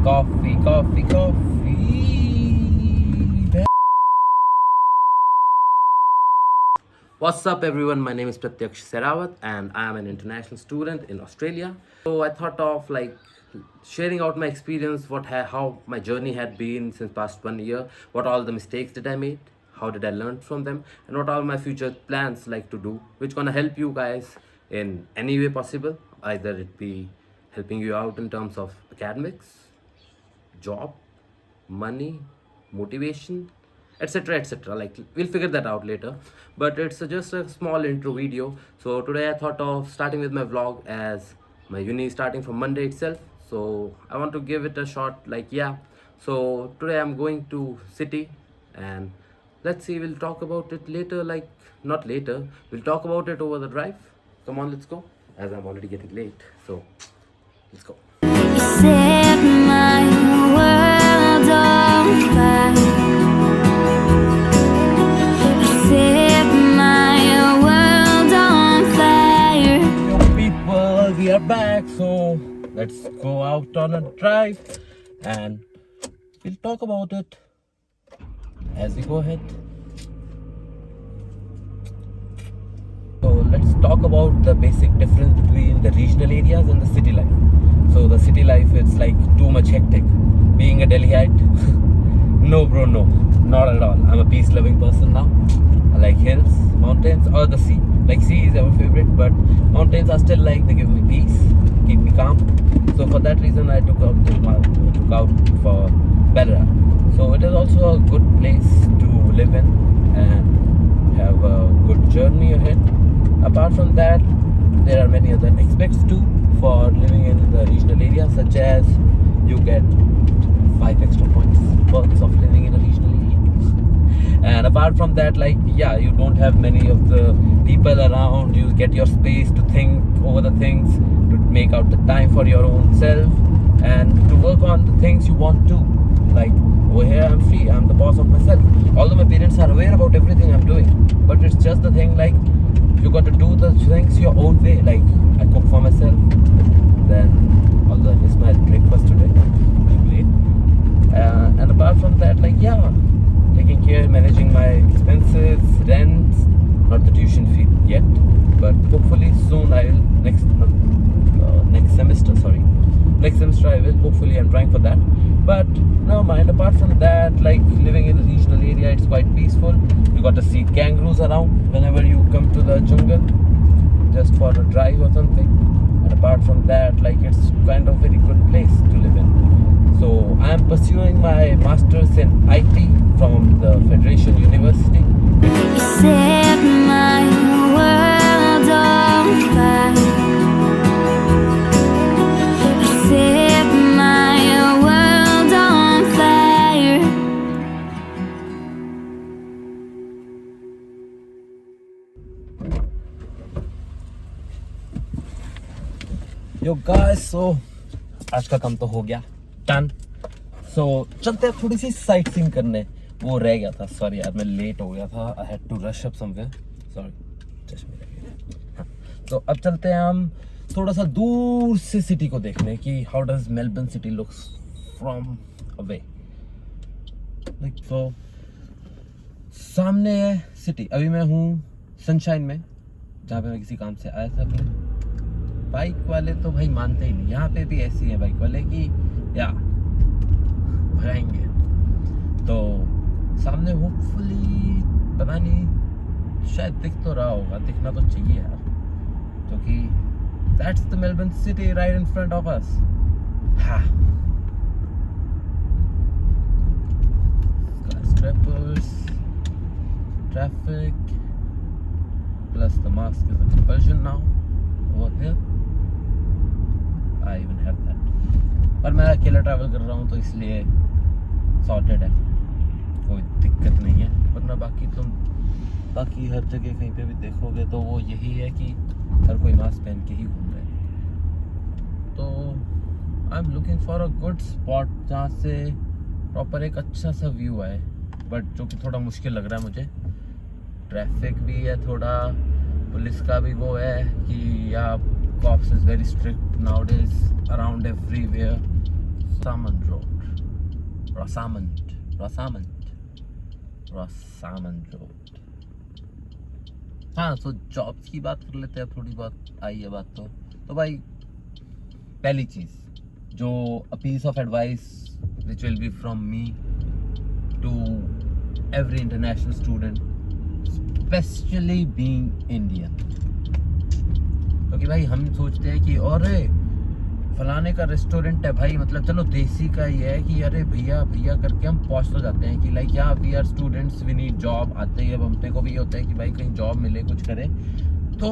Coffee. What's up, everyone? My name is Pratyaksh Serawat, and I am an international student in Australia. So I thought of sharing out my experience, how my journey had been since past 1 year, what all the mistakes did I made, how did I learn from them, and what are my future plans like to do, which gonna help you guys in any way possible. Either it be helping you out in terms of academics, job, money, motivation, etc. etc. Like, we'll figure that out later, but it's just a small intro video. So today I thought of starting with my vlog, as my uni is starting from Monday itself, so I want to give it a shot. So today I'm going to city, and let's see, we'll talk about it later. Like, not later, we'll talk about it over the drive. Come on, let's go, as I'm already getting late. So let's go. You set my world on fire. You set my world on fire. Yo, people, we are back. So let's go out on a drive, and we'll talk about it as we go ahead. So let's talk about the basic difference between the regional areas and the city life. So the city life, it's like too much hectic. Being a Delhiite, no bro, no, not at all. I'm a peace-loving person now. I like hills, mountains, or the sea. Like, sea is our favorite, but mountains are still like, they give me peace, keep me calm. So for that reason, I took out for Belra. So it is also a good place to live in and have a good journey ahead. Apart from that, there are many other aspects too for living in the regional area, such as you get 5 extra points perks of living in a regional area. And apart from that, you don't have many of the people around. You get your space to think over the things, to make out the time for your own self, and to work on the things you want to. Like, over here I'm free, I'm the boss of myself. Although my parents are aware about everything I'm doing, but it's just the thing, like, you got to do the things your own way. Like, I cook for myself, then although I missed my breakfast today, great. And apart from that, taking care, managing my expenses, rents, not the tuition fee yet, but hopefully soon I will. Next semester I will. Hopefully, I'm trying for that. But no mind. Apart from that, like, living in a regional area, it's quite peaceful. You got to see kangaroos around whenever you come to the jungle, just for a drive or something. And apart from that, it's kind of very good place to live in. So I am pursuing my masters in IT from the Federation University. You set my world on fire. You set my world on fire. Yo guys, so आज का काम तो हो गया, done. सो चलते हैं थोड़ी सी sight seeing करने. वो रह गया था, सॉरी यार, मैं लेट हो गया था. I had to rush up somewhere, sorry. चश्मे रह गए. तो अब चलते हैं हम थोड़ा सा दूर से सिटी को देखने की. How does Melbourne city looks from away. तो सामने है सिटी. अभी मैं हूँ सनशाइन में, जहाँ पे मैं किसी काम से आया था अपने. बाइक वाले तो भाई मानते ही नहीं. यहाँ पे भी ऐसी है बाइक वाले की या भगाएंगे. तो सामने होपफुली, पता नहीं, शायद दिख तो रहा होगा. दिखना तो चाहिए यार, क्योंकि that's the Melbourne city right in front of us. हाँ, skyscrapers, traffic, plus the mask is a compulsion now over here. I even have that. पर मैं अकेला ट्रैवल कर रहा हूँ, तो इसलिए सॉर्टेड है, कोई दिक्कत नहीं है. वरना बाकी हर जगह कहीं पे भी देखोगे तो वो यही है कि हर कोई मास्क पहन के ही घूम रहे हैं. तो I am looking for a good spot जहाँ से प्रॉपर एक अच्छा सा व्यू आए, बट जो कि थोड़ा मुश्किल लग रहा है मुझे. ट्रैफिक भी है थोड़ा, पुलिस का भी वो है कि या cops is very strict nowadays around everywhere. Rosamond Road. हाँ, तो जॉब्स की बात कर लेते हैं थोड़ी बहुत, आई है बात तो भाई पहली चीज़ जो a piece of advice which will be from me to every international student, specially being Indian, क्योंकि भाई हम सोचते हैं कि अरे फलाने का रेस्टोरेंट है भाई, मतलब चलो देसी का ये है कि अरे भैया भैया करके हम पहुंच तो जाते हैं कि लाइक या we are students, we need job, आते ही अब हमने को भी ये होता है कि भाई कहीं जॉब मिले, कुछ करे, तो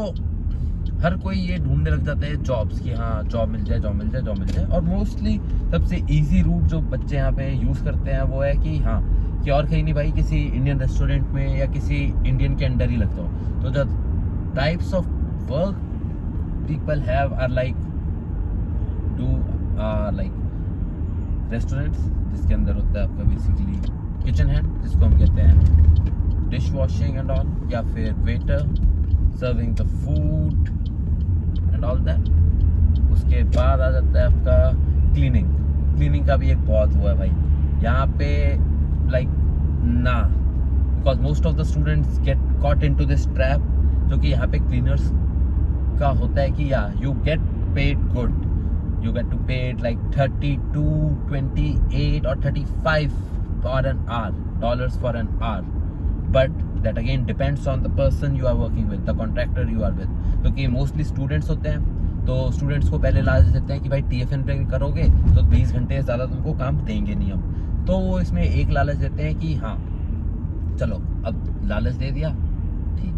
हर कोई ये ढूंढने लग जाता है जॉब्स की, हाँ जॉब मिल जाए, जॉब मिल जाए, जॉब मिल जाए। और मोस्टली सबसे ईजी रूट जो बच्चे यहाँ पे यूज़ करते हैं वो है कि हाँ कि और कहीं नहीं भाई, किसी इंडियन रेस्टोरेंट में या किसी इंडियन के अंडर ही लगता हो। तो the types of work people have are like do like restaurants, जिसके अंदर होता है आपका बेसिकली किचन हैंड, जिसको हम कहते हैं डिश वॉशिंग एंड ऑल, या फिर waiter serving the food and all that. उसके बाद आ जाता है आपका क्लीनिंग का भी एक बहुत हुआ है भाई यहाँ पे, लाइक ना, because most of the students get caught into this trap, जो कि यहाँ पे क्लीनर्स का होता है कि या you get paid good, you get to pay it like 32, 28 or 35 for an hour, dollars for an hour, but that again depends on the person you are working with, the contractor you are with, क्योंकि mostly students होते हैं, तो students को पहले लालच देते हैं कि भाई TFN पे करोगे तो 20 घंटे से ज़्यादा तुमको काम देंगे नहीं हम, तो वो इसमें एक लालच देते हैं कि हाँ चलो अब लालच दे दिया ठीक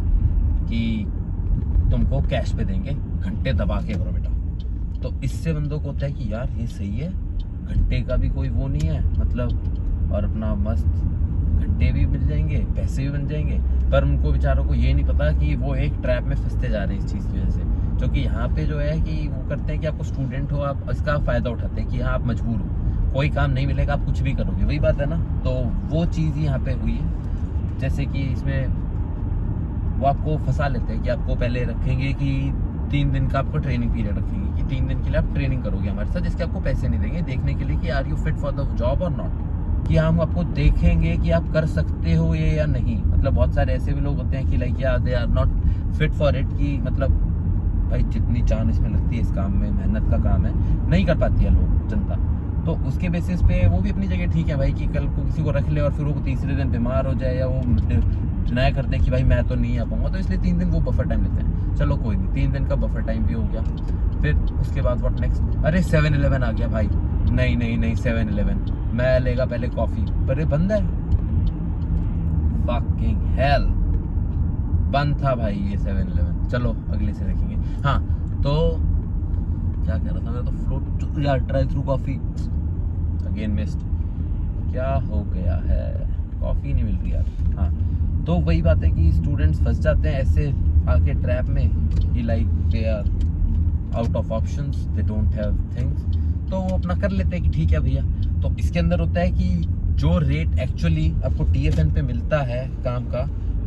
कि तुमको कैश पे देंगे, घंटे दबा के करो बेटा। तो इससे बंदों को होता है कि यार ये सही है, घंटे का भी कोई वो नहीं है मतलब, और अपना मस्त घंटे भी मिल जाएंगे, पैसे भी बन जाएंगे, पर उनको बेचारों को ये नहीं पता कि वो एक ट्रैप में फंसते जा रहे हैं इस चीज़ की वजह से। क्योंकि यहाँ पे जो है कि वो करते हैं कि आपको स्टूडेंट हो, आप इसका फ़ायदा उठाते हैं कि हाँ आप मजबूर हो, कोई काम नहीं मिलेगा, आप कुछ भी करोगे, वही बात है ना। तो वो चीज़ यहाँ पे हुई है, जैसे कि इसमें वो आपको फंसा लेते हैं कि आपको पहले रखेंगे कि 3 दिन का आपको ट्रेनिंग पीरियड रखेंगे कि 3 दिन के लिए आप ट्रेनिंग करोगे हमारे साथ, जिसके आपको पैसे नहीं देंगे, देखने के लिए कि are you fit for the job और नॉट, कि हम आपको देखेंगे कि आप कर सकते हो ये या नहीं। मतलब बहुत सारे ऐसे भी लोग होते हैं कि लाइक या they are not fit for it, कि मतलब भाई जितनी जान इसमें लगती है, इस काम में मेहनत का काम है, नहीं कर पाती है लोग, जनता। तो उसके बेसिस पे वो भी अपनी जगह ठीक है भाई, कि कल को किसी को रख ले और फिर वो तीसरे दिन बीमार हो जाए या वो डिनाई करते हैं कि भाई मैं तो नहीं आ पाऊंगा, तो इसलिए 3 दिन वो बफर टाइम लेते हैं। चलो कोई नहीं, 3 दिन का बफर टाइम भी हो गया। फिर उसके बाद व्हाट नेक्स्ट, अरे 7-Eleven आ गया भाई, नहीं 7-Eleven मैं लेगा पहले कॉफ़ी, पर ये बंद है, फकिंग हेल, बंद था भाई ये 7-Eleven। चलो अगले से देखेंगे। हाँ तो क्या कह रहा था, मेरा तो फ्लोट यार, try through coffee again missed, क्या हो गया है, कॉफ़ी नहीं मिल रही यार। हाँ तो वही बात है कि स्टूडेंट्स फंस जाते हैं ऐसे आके ट्रैप में कि like they are out of options, they don't have things, तो वो अपना कर लेते हैं कि ठीक है भैया। तो इसके अंदर होता है कि जो रेट एक्चुअली आपको TFN पे मिलता है काम का,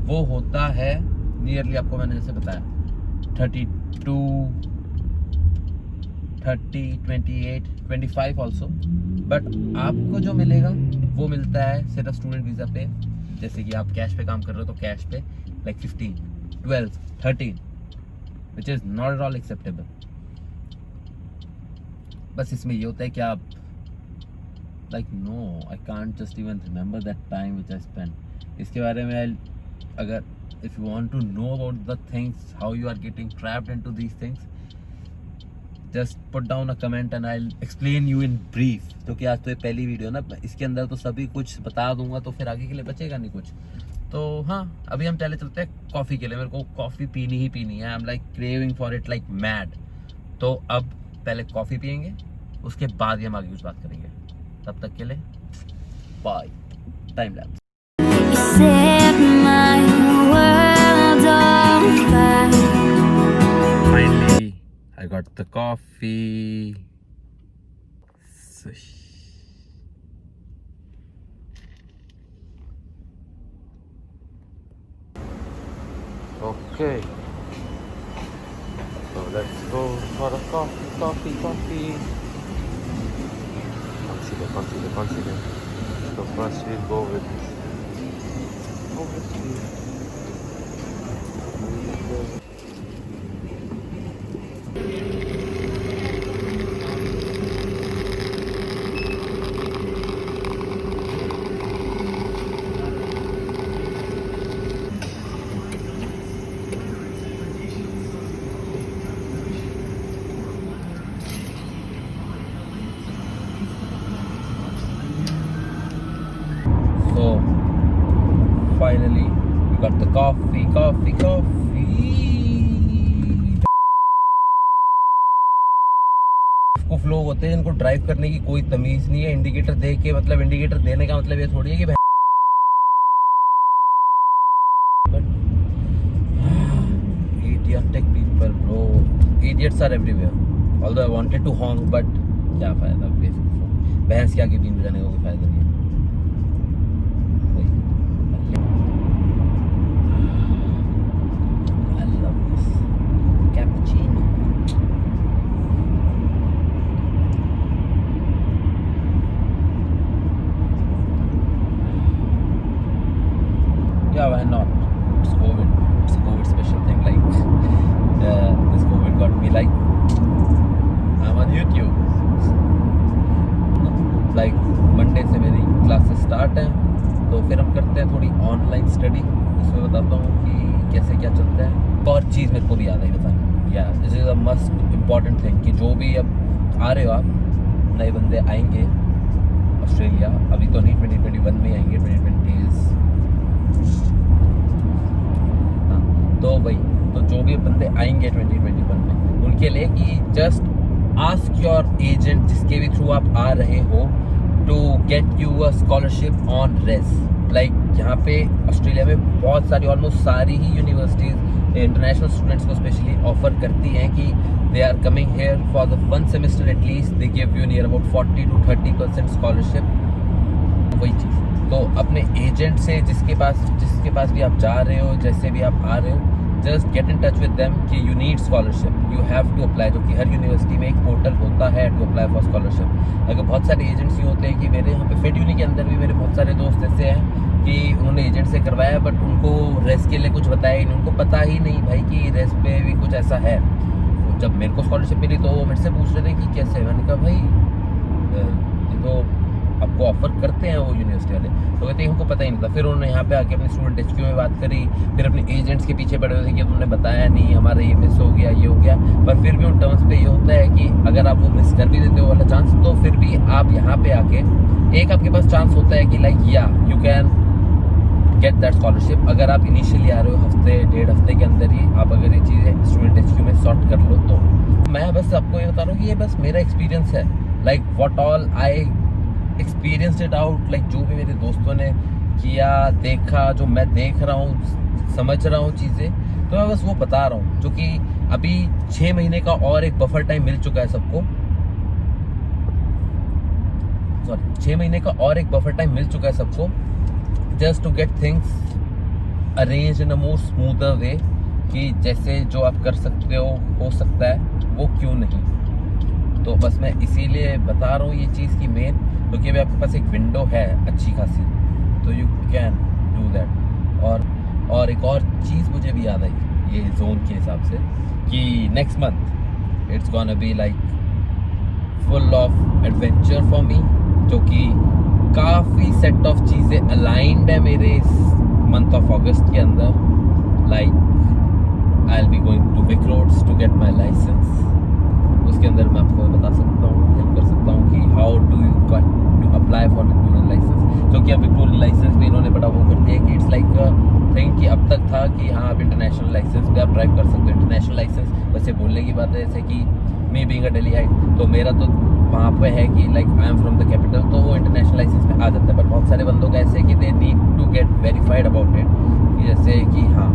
वो होता है नियरली, आपको मैंने जैसे बताया 32, 30, 28, 25 ऑल्सो, बट आपको जो मिलेगा वो मिलता है सिर्फ स्टूडेंट वीज़ा पे। जैसे कि आप कैश पे काम कर रहे हो तो कैश पे like 15, 12, 13, which is not at all acceptable. बस इसमें ये होता है कि आप like no, I can't just even remember that time which I spend. इसके बारे में अगर if you want to know about the things, how you are getting trapped into these things, just put down a comment and I will explain you in brief. क्योंकि आज तो ये पहली video ना, इसके अंदर तो सभी कुछ बता दूंगा तो फिर आगे के लिए बचेगा नहीं कुछ। तो हाँ अभी हम पहले चलते हैं कॉफ़ी के लिए, मेरे को कॉफ़ी पीनी ही पीनी है, I am like craving for it like mad. तो अब पहले कॉफ़ी पियेंगे, उसके बाद ही हम आगे कुछ बात करेंगे। तब तक के लिए bye, time lapse. Set my world on fire. Finally, I got the coffee. Swish. Okay. So let's go for a coffee. I'm Consider. So first we'll go with So finally we got the coffee. कुछ लोग होते हैं जिनको drive करने की कोई तमीज नहीं है, इंडिकेटर देख के मतलब इंडिकेटर देने का मतलब ये थोड़ी है कि idiotic people bro, idiots are everywhere. Although I wanted to honk but क्या फायदा, भैंस के आगे बीन बजाने का कोई फायदा नहीं है। I love this cappuccino. Yeah, why not? It's COVID. It's a COVID special thing. Like this COVID got me like I'm on YouTube. Like Monday से मेरी क्लासेस स्टार्ट हैं, तो फिर हम करते हैं थोड़ी ऑनलाइन स्टडी। इसमें बताता हूँ कि कैसे क्या चलता है। और चीज़ मेरे को भी याद आई बताना, या this is a must important thing कि जो भी अब आ रहे हो आप, नए बंदे आएंगे ऑस्ट्रेलिया, अभी तो नहीं 2021 में आएंगे, 2020 हाँ, तो वही, तो जो भी बंदे आएंगे 2021 में उनके लिए कि जस्ट आस्क योर एजेंट जिसके भी थ्रू आप आ रहे हो to get you a scholarship on race. Like यहाँ पे ऑस्ट्रेलिया में बहुत सारी, ऑलमोस्ट सारी ही यूनिवर्सिटीज़ इंटरनेशनल स्टूडेंट्स को स्पेशली ऑफर करती हैं कि they are coming here for the 1 semester at least, they give you near about 40 to 30% scholarship. वही चीज़, तो अपने एजेंट से जिसके पास भी आप जा रहे हो, जैसे भी आप आ रहे हो, just get in touch with them कि you need scholarship, you have to apply. जो कि हर यूनिवर्सिटी में एक पोर्टल होता है टू अप्लाई फॉर स्कॉलरशिप। अगर बहुत सारे एजेंट्स होते हैं कि मेरे यहाँ पे फिट यूनी के अंदर भी मेरे बहुत सारे दोस्त ऐसे हैं कि उन्होंने एजेंट से करवाया बट उनको रेस के लिए कुछ बताया ही नहीं, उनको पता ही नहीं भाई कि रेस पे भी कुछ ऐसा है। जब मेरे को स्कॉलरशिप मिली तो वो मेरे से पूछ रहे थे कि कैसे, मैंने कहा भाई ये तो आपको ऑफर करते हैं वो यूनिवर्सिटी वाले, तो कहते हैं हमको पता ही नहीं था। फिर उन्होंने यहाँ पे आके अपने स्टूडेंट HQ में बात करी, फिर अपने एजेंट्स के पीछे पड़े हुए थे कि तुमने बताया नहीं, हमारा ये मिस हो गया, ये हो गया। पर फिर भी उन टर्म्स पे ये होता है कि अगर आप वो मिस कर भी देते हो वाला चांस, तो फिर भी आप यहाँ पे आके एक आपके पास चांस होता है कि लाइक या you can get that scholarship. अगर आप इनिशियली आ रहे हो हफ्ते 1.5 हफ्ते के अंदर ही आप अगर ये चीज़ें स्टूडेंट HQ में सॉर्ट कर लो, तो मैं बस आपको ये बता रहा हूँ कि ये बस मेरा एक्सपीरियंस है। Like what all I experienced it out, like जो भी मेरे दोस्तों ने किया, देखा, जो मैं देख रहा हूँ, समझ रहा हूँ चीज़ें, तो मैं बस वो बता रहा हूँ। जो कि अभी 6 महीने का और एक बफर टाइम मिल चुका है सबको, 6 महीने का और एक बफर टाइम मिल चुका है सबको, just to get things arrange in a more smoother way, कि जैसे जो आप कर सकते हो सकता है, वो क्यों नहीं। तो बस मैं इसीलिए बता रहा हूँ ये चीज़ की मेन, क्योंकि अभी आपके पास एक विंडो है अच्छी खासी, तो यू कैन डू दैट। और एक और चीज़ मुझे भी याद आई ये जोन के हिसाब से कि next month it's gonna be like full of adventure for me, जो कि काफ़ी सेट ऑफ चीज़ें अलाइंड है मेरे इस मंथ ऑफ अगस्त के अंदर। Like I will be going to VicRoads to get my license. उसके अंदर मैं आपको बता सकता हूँ, हेल्प कर सकता हूँ कि how do you got to apply for Victorian license. जो कि अब विक्टोरियन लाइसेंस भी इन्होंने बड़ा वो कर दिया कि इट्स लाइक थिंग कि अब तक था कि हाँ आप इंटरनेशनल लाइसेंस पे आप ड्राइव कर सकते हो। इंटरनेशनल लाइसेंस वैसे बोलने की बात है, जैसे कि me being a Delhi height, तो मेरा तो वहाँ पे है कि like I am from the capital, तो वो इंटरनेशनल लाइसेंस में आ जाता है। बट बहुत सारे बंदों का ऐसे है कि they need to get verified about it, कि जैसे कि हाँ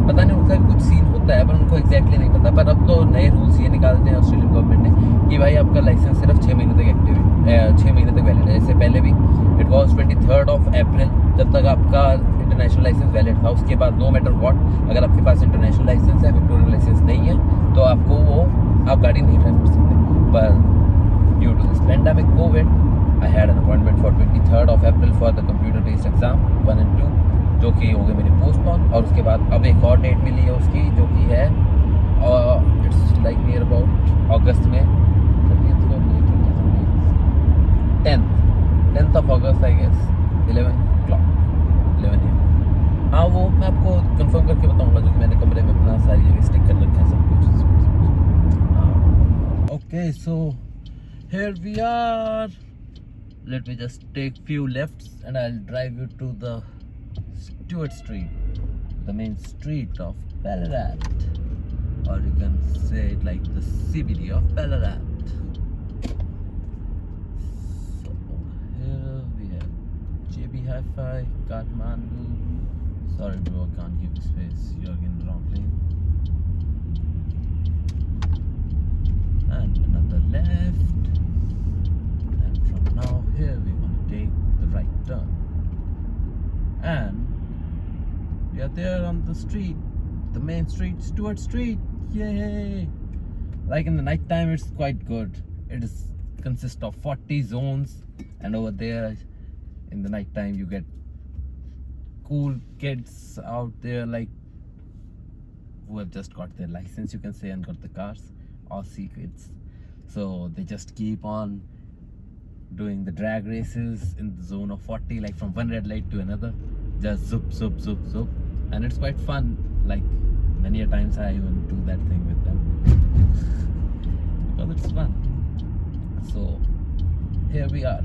पता नहीं उनका भी कुछ सीन होता है पर उनको एग्जैक्टली नहीं पता। पर अब तो नए रूल्स ये निकालते हैं ऑस्ट्रेलियन गवर्नमेंट ने कि भाई आपका लाइसेंस सिर्फ 6 महीने तक एक्टिव है, 6 महीने तक वैलिड है। जैसे पहले भी it was 23rd of April जब तक आपका इंटरनेशनल लाइसेंस वैलिड था। उसके बाद नो मैटर व्हाट, अगर आपके पास इंटरनेशनल लाइसेंस है, विक्टोरियन लाइसेंस नहीं है, तो आपको वो आप गाड़ी नहीं ड्राइव कर सकते। पर due to this pandemic Covid I had an appointment for 23rd of April for the computer based exam 1 and 2, जो कि हो गए मेरे पोस्टपोन, और उसके बाद अब एक और डेट मिली है उसकी, जो कि है इट्स लाइक नियर अबाउट अगस्त में 10th of August I guess 11 AM। हाँ वो मैं आपको कंफर्म करके बताऊंगा, जो कि मैंने कमरे में अपना सारी जगह स्टिक कर रखा है सब कुछ। Okay so here we are, let me just take few lefts and I'll drive you to the Stewart Street, the main street of Ballarat, or you can say it like the CBD of Ballarat. So here we have JB Hi-Fi, Kathmandu. Sorry bro, I can't give you space, you're in the wrong lane. And another left. Now here we want to take the right turn, and we are there on the street, the main street, Stewart Street. Yay! Like in the night time it's quite good. It is consists of 40 zones, and over there in the night time you get cool kids out there, like who have just got their license, you can say, and got the cars, Aussie kids. So they just keep on doing the drag races in the zone of 40, like from one red light to another, just zoop zoop zoop zoop, and it's quite fun. Like many a times I even do that thing with them because it's fun. So here we are.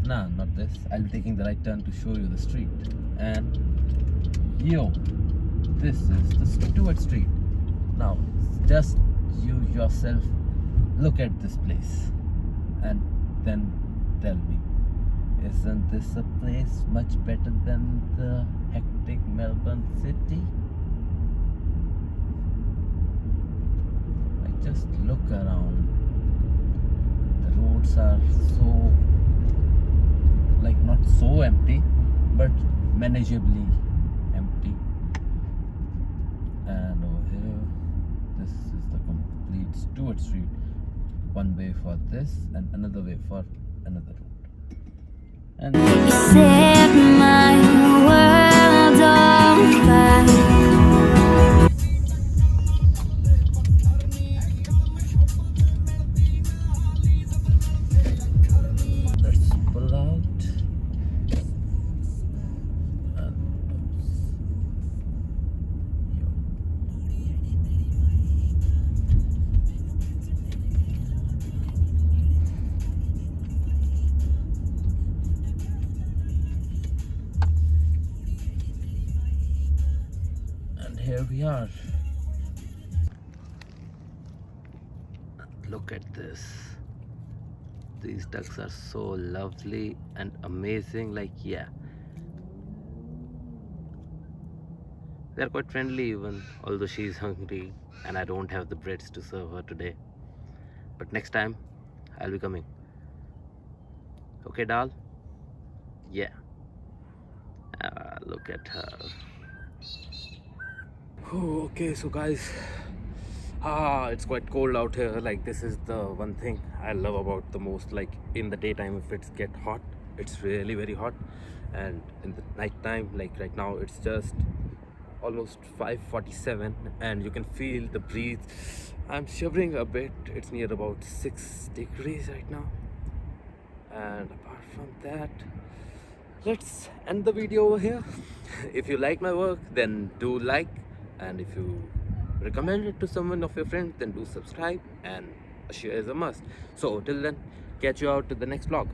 Nah, not this. I'll be taking the right turn to show you the street. And yo, this is the Stewart Street. Now just you yourself look at this place and then tell me, isn't this a place much better than the hectic Melbourne city? Like just look around. The roads are so, like not so empty, but manageably empty. And over here, this is the complete Stewart Street. One way for this and another way for another road. And You set my world on fire. let's pull out. And here we are. Look at this. These ducks are so lovely and amazing. Like, yeah, they're quite friendly even, although she's hungry and I don't have the breads to serve her today. But next time I'll be coming. Okay, doll? Yeah. Look at her. Oh, okay, so guys, it's quite cold out here. Like, this is the one thing I love about the most. Like, in the daytime, if it's get hot, it's really very hot, and in the night time, like right now, it's just almost 5:47 and you can feel the breeze. I'm shivering a bit. It's near about 6 degrees right now, and apart from that, let's end the video over here. If you like my work, then do like, and if you recommend it to someone of your friends, then do subscribe, and a share is a must. So till then, catch you out to the next vlog.